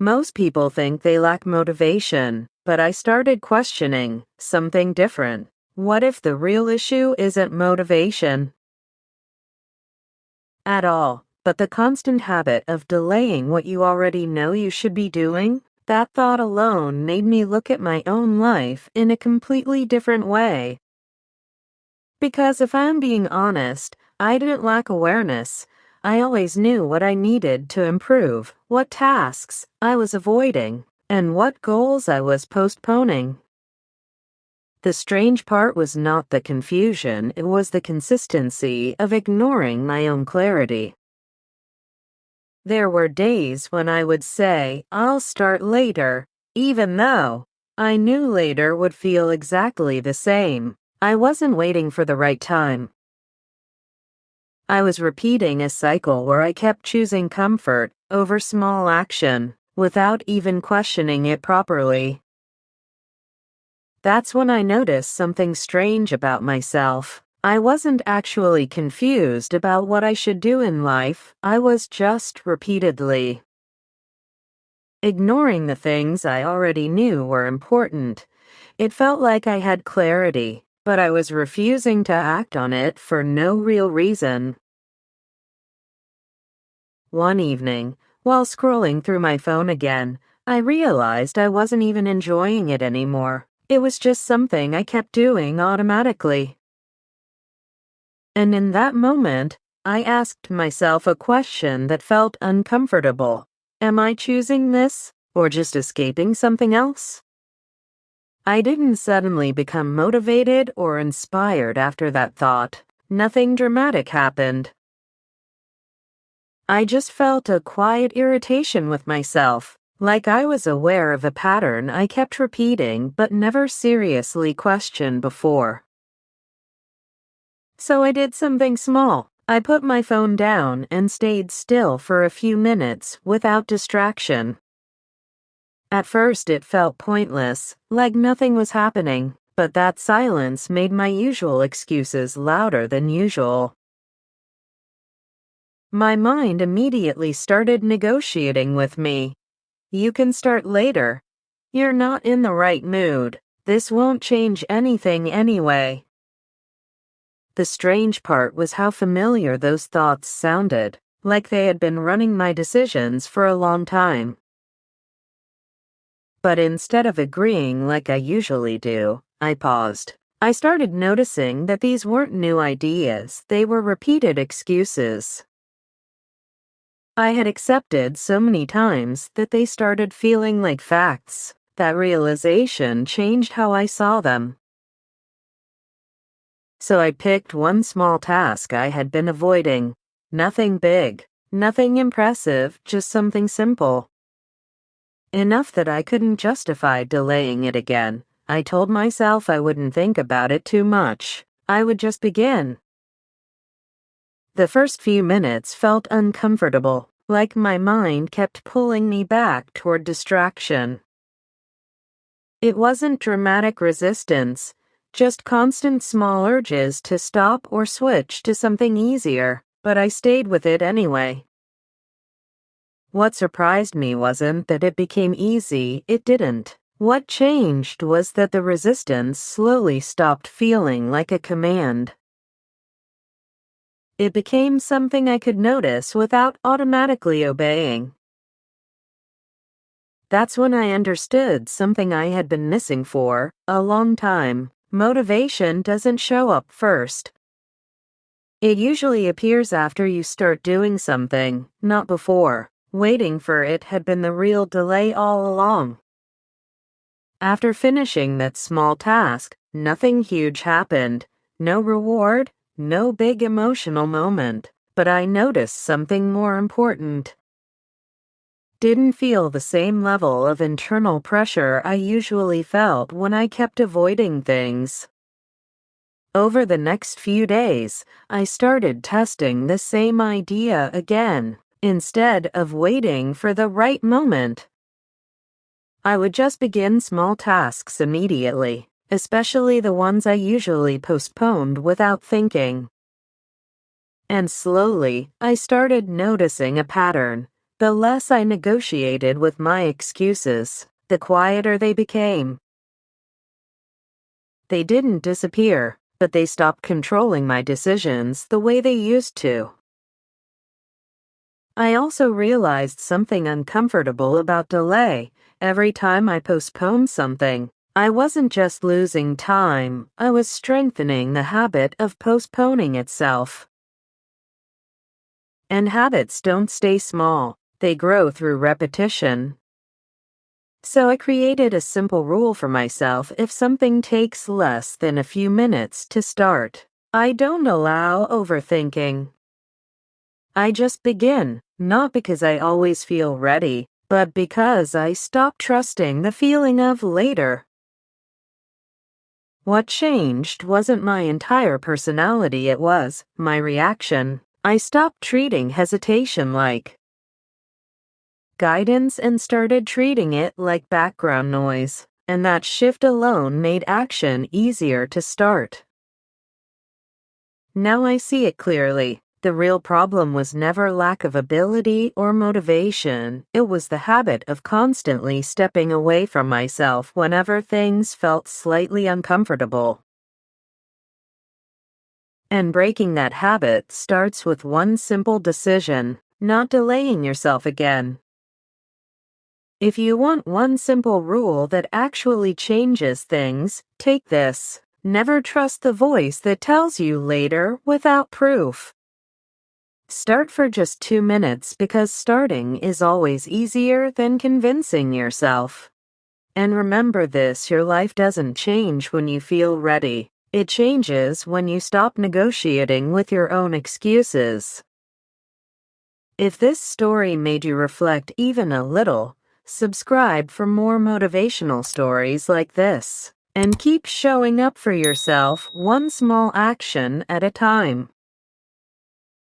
Most people think they lack motivation, but I started questioning something different. What if the real issue isn't motivation at all, but the constant habit of delaying what you already know you should be doing? That thought alone made me look at my own life in a completely different way. Because if I'm being honest, I didn't lack awareness. I always knew what I needed to improve, what tasks I was avoiding, and what goals I was postponing. The strange part was not the confusion, it was the consistency of ignoring my own clarity. There were days when I would say, "I'll start later," even though I knew later would feel exactly the same. I wasn't waiting for the right time. I was repeating a cycle where I kept choosing comfort over small action without even questioning it properly. That's when I noticed something strange about myself. I wasn't actually confused about what I should do in life, I was just repeatedly ignoring the things I already knew were important. It felt like I had clarity, but I was refusing to act on it for no real reason. One evening, while scrolling through my phone again, I realized I wasn't even enjoying it anymore. It was just something I kept doing automatically. And in that moment, I asked myself a question that felt uncomfortable. Am I choosing this, or just escaping something else? I didn't suddenly become motivated or inspired after that thought. Nothing dramatic happened. I just felt a quiet irritation with myself, like I was aware of a pattern I kept repeating but never seriously questioned before. So I did something small. I put my phone down and stayed still for a few minutes without distraction. At first it felt pointless, like nothing was happening, but that silence made my usual excuses louder than usual. My mind immediately started negotiating with me. You can start later. You're not in the right mood. This won't change anything anyway. The strange part was how familiar those thoughts sounded, like they had been running my decisions for a long time. But instead of agreeing like I usually do, I paused. I started noticing that these weren't new ideas, they were repeated excuses I had accepted so many times that they started feeling like facts. That realization changed how I saw them. So I picked one small task I had been avoiding. Nothing big, nothing impressive, just something simple. Enough that I couldn't justify delaying it again. I told myself I wouldn't think about it too much. I would just begin. The first few minutes felt uncomfortable, like my mind kept pulling me back toward distraction. It wasn't dramatic resistance, just constant small urges to stop or switch to something easier, but I stayed with it anyway. What surprised me wasn't that it became easy, it didn't. What changed was that the resistance slowly stopped feeling like a command. It became something I could notice without automatically obeying. That's when I understood something I had been missing for a long time. Motivation doesn't show up first. It usually appears after you start doing something, not before. Waiting for it had been the real delay all along. After finishing that small task, nothing huge happened. No reward, no big emotional moment. But I noticed something more important. Didn't feel the same level of internal pressure I usually felt when I kept avoiding things. Over the next few days, I started testing the same idea again. Instead of waiting for the right moment, I would just begin small tasks immediately, especially the ones I usually postponed without thinking. And slowly, I started noticing a pattern. The less I negotiated with my excuses, the quieter they became. They didn't disappear, but they stopped controlling my decisions the way they used to. I also realized something uncomfortable about delay. Every time I postponed something, I wasn't just losing time, I was strengthening the habit of postponing itself. And habits don't stay small, they grow through repetition. So I created a simple rule for myself: if something takes less than a few minutes to start, I don't allow overthinking. I just begin, not because I always feel ready, but because I stop trusting the feeling of later. What changed wasn't my entire personality, it was my reaction. I stopped treating hesitation like guidance and started treating it like background noise, and that shift alone made action easier to start. Now I see it clearly. The real problem was never lack of ability or motivation. It was the habit of constantly stepping away from myself whenever things felt slightly uncomfortable. And breaking that habit starts with one simple decision: not delaying yourself again. If you want one simple rule that actually changes things, take this: never trust the voice that tells you later without proof. Start for just 2 minutes, because starting is always easier than convincing yourself. And remember this: your life doesn't change when you feel ready. It changes when you stop negotiating with your own excuses. If this story made you reflect even a little, subscribe for more motivational stories like this. And keep showing up for yourself, one small action at a time.